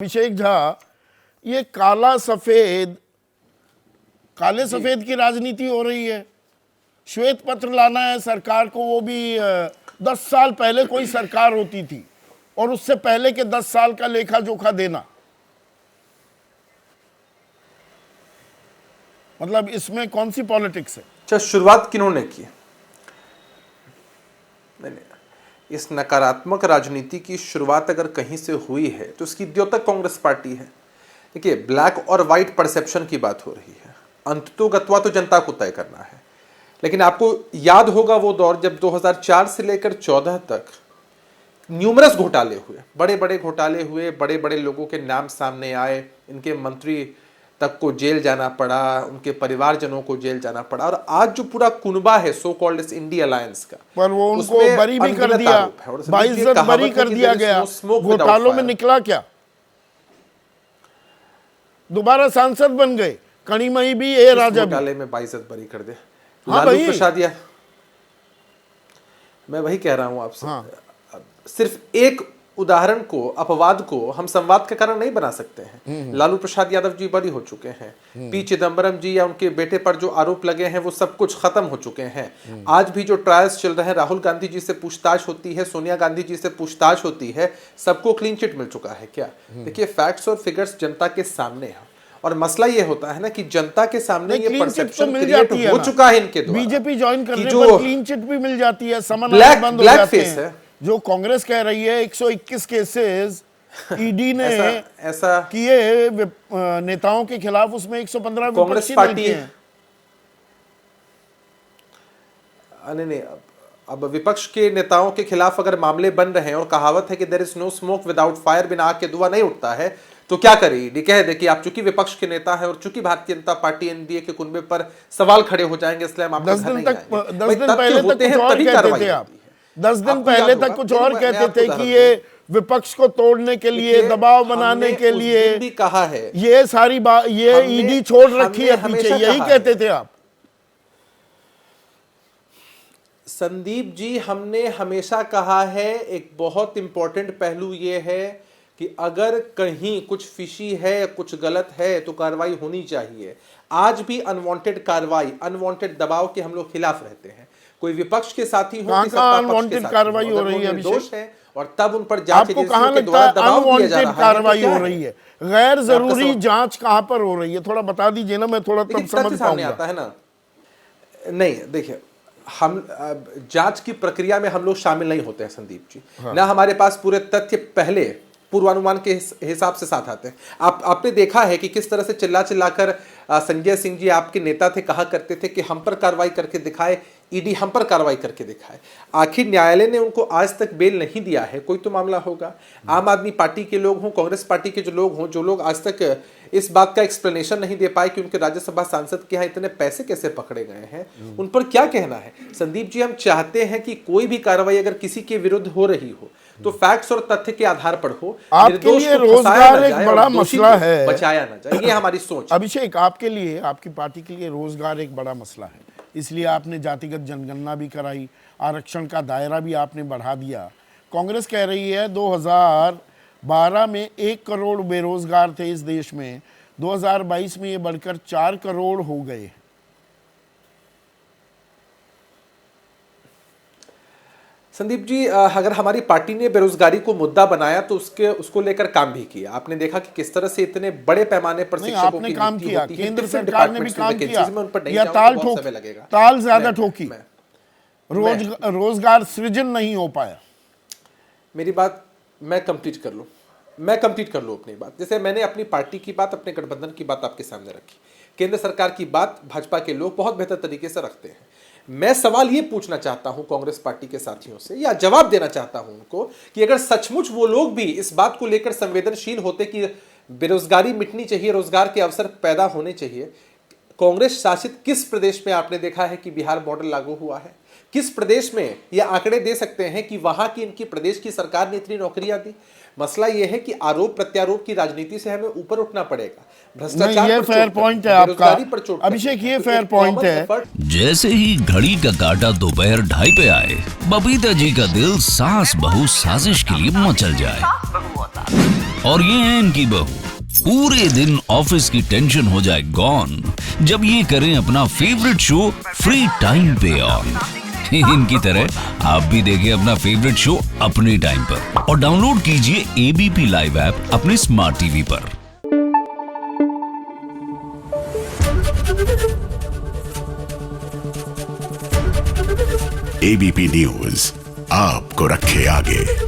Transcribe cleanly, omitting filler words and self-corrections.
अभिषेक झा, ये काले सफेद की राजनीति हो रही है। श्वेत पत्र लाना है सरकार को, वो भी 10 साल पहले कोई सरकार होती थी और उससे पहले के 10 साल का लेखा जोखा देना। मतलब इसमें कौन सी पॉलिटिक्स है? अच्छा, शुरुआत किन्होंने की? नहीं, इस नकारात्मक राजनीति की शुरुआत अगर कहीं से हुई है तो उसकी द्योतक कांग्रेस पार्टी है। देखिए, ब्लैक और व्हाइट परसेप्शन की बात हो रही है, अंततोगत्वा तो जनता को तय करना है। लेकिन आपको याद होगा वो दौर जब 2004 से लेकर 14 तक न्यूमरस घोटाले हुए, बड़े बड़े घोटाले हुए, बड़े बड़े लोगों के नाम सामने आए, इनके मंत्री तक को जेल जाना पड़ा, उनके परिवारजनों को जेल जाना पड़ा। और आज जो पूरा कुनबा है सो कॉल्ड इस इंडिया अलायंस का, पर वो उनको बरी भी कर दिया, बाइज्जत बरी कर दिया गया। घोटालों में निकला क्या? दोबारा सांसद बन गए। कणिमई भी, ए राजा भी। घोटाले में बाइज्जत बरी कर दे। हाँ लालू प्रसाद, मैं वही कह रहा हूं आपसे। हाँ। सिर्फ एक उदाहरण को, अपवाद को हम संवाद का कारण नहीं बना सकते हैं। लालू प्रसाद यादव जी बरी हो चुके हैं, पी चिदंबरम जी या उनके बेटे पर जो आरोप लगे हैं वो सब कुछ खत्म हो चुके हैं। आज भी जो ट्रायल्स चल रहे हैं, राहुल गांधी जी से पूछताछ होती है, सोनिया गांधी जी से पूछताछ होती है, सबको क्लीन चिट मिल चुका है। क्या देखिए, फैक्ट्स और फिगर्स जनता के सामने है और मसला ये होता है ना कि जनता के सामने ये परसेप्शन क्रिएट हो चुका है इनके द्वारा। बीजेपी ज्वाइन करने पर क्लीन चिट भी मिल जाती है, समन बंद हो जाते हैं। जो कांग्रेस कह रही है 121 केसेस ईडी ने ऐसा किए नेताओं के खिलाफ, उसमें 115 कांग्रेस पार्टी है। नहीं, अब विपक्ष के नेताओं के खिलाफ अगर मामले बन रहे हैं और कहावत है कि there is no smoke without fire, बिना आग के धुआं नहीं उठता है, तो क्या करे ईडी? कह दे कि आप चूंकि विपक्ष के नेता हैं और चूंकि भारतीय जनता पार्टी एनडीए के कुनबे पर सवाल खड़े हो जाएंगे, इसलिए हम आपके घर नहीं आएंगे। 10 दिन पहले तक कुछ और कहते थे आप। 10 दिन पहले तक कुछ और कहते थे कि ये विपक्ष को तोड़ने के लिए, दबाव बनाने के लिए भी कहा है, ये सारी बात, ये ईडी छोड़ रखी है पीछे, यही कहते थे आप। संदीप जी, हमने हमेशा कहा है, एक बहुत इंपॉर्टेंट पहलू ये है कि अगर कहीं कुछ फिशी है, कुछ गलत है तो कार्रवाई होनी चाहिए। आज भी अनवांटेड कार्रवाई, अनवांटेड दबाव के हम लोग खिलाफ रहते हैं। कोई विपक्ष के साथी हो, अनवांटेड कार्रवाई हो रही है, दोष है और तब उन पर जांच आपको कहां लगता है अनवांटेड कार्रवाई हो रही है? गैर जरूरी जांच कहां पर हो रही है? थोड़ा बता दीजिए ना, मैं थोड़ा तब समझ पाऊंगा। आता है ना। नहीं, देखिए, हम जांच की प्रक्रिया में हम लोग शामिल नहीं होते हैं संदीप जी। ना हमारे पास पूरे तथ्य पहले पूर्वानुमान के हिसाब से साथ आते हैं। आपने देखा है कि किस तरह से चिल्ला चिल्लाकर संजय सिंह जी, आपके नेता थे, कहा करते थे कि हम पर कार्रवाई करके दिखाए, ईडी हम पर कार्रवाई करके दिखाए। आखिर न्यायालय ने उनको आज तक बेल नहीं दिया है, कोई तो मामला होगा। आम आदमी पार्टी के लोग हों, कांग्रेस पार्टी के जो लोग हों, जो लोग आज तक इस बात का एक्सप्लेनेशन नहीं दे पाए कि उनके राज्यसभा सांसद के यहाँ इतने पैसे कैसे पकड़े गए हैं, उन पर क्या कहना है? संदीप जी, हम चाहते हैं कि कोई भी कार्रवाई अगर किसी के विरुद्ध हो रही हो तो फैक्ट्स और तथ्य के आधार पर हो। आपके लिए रोजगार एक बड़ा मसला है, बचाया ना जाए, ये हमारी सोच। अभिषेक, आपके लिए, आपकी पार्टी के लिए रोजगार एक बड़ा मसला है, इसलिए आपने जातिगत जनगणना भी कराई, आरक्षण का दायरा भी आपने बढ़ा दिया। कांग्रेस कह रही है 2012 में 1 करोड़ बेरोजगार थे इस देश में, 2022 में ये बढ़कर 4 करोड़ हो गए। संदीप जी, अगर हमारी पार्टी ने बेरोजगारी को मुद्दा बनाया तो उसको लेकर काम भी किया। आपने देखा कि किस तरह से इतने बड़े पैमाने पर शिक्षकों की काम किया, होती है, केंद्र सरकार ने भी काम किया, या लगेगा, ताल ज्यादा ठोकी, रोजगार सृजन नहीं हो पाया। मेरी बात मैं कंप्लीट कर लूं अपनी बात। जैसे मैंने अपनी पार्टी की बात, अपने गठबंधन की बात आपके सामने रखी, केंद्र सरकार की बात भाजपा के लोग बहुत बेहतर तरीके से रखते हैं। मैं सवाल ये पूछना चाहता हूं कांग्रेस पार्टी के साथियों से, या जवाब देना चाहता हूं उनको, कि अगर सचमुच वो लोग भी इस बात को लेकर संवेदनशील होते कि बेरोजगारी मिटनी चाहिए, रोजगार के अवसर पैदा होने चाहिए, कांग्रेस शासित किस प्रदेश में आपने देखा है कि बिहार मॉडल लागू हुआ है? किस प्रदेश में ये आंकड़े दे सकते हैं कि वहां की इनकी प्रदेश की सरकार ने इतनी नौकरियां दी? मसला यह है कि आरोप प्रत्यारोप की राजनीति से हमें ऊपर उठना पड़ेगा। भ्रष्टाचार ये फेयर पॉइंट है आपका अभिषेक, ये फेयर पॉइंट है। जैसे ही घड़ी का काटा दोपहर 2:30 पे आए, बबीता जी का दिल सास बहू साजिश के लिए मचल जाए। और ये है इनकी बहू, पूरे दिन ऑफिस की टेंशन हो जाए गॉन जब ये करें अपना फेवरेट शो फ्री टाइम पे ऑन। इनकी तरह आप भी देखें अपना फेवरेट शो अपने टाइम पर और डाउनलोड कीजिए एबीपी लाइव ऐप अपने स्मार्ट टीवी पर। एबीपी न्यूज आपको रखे आगे।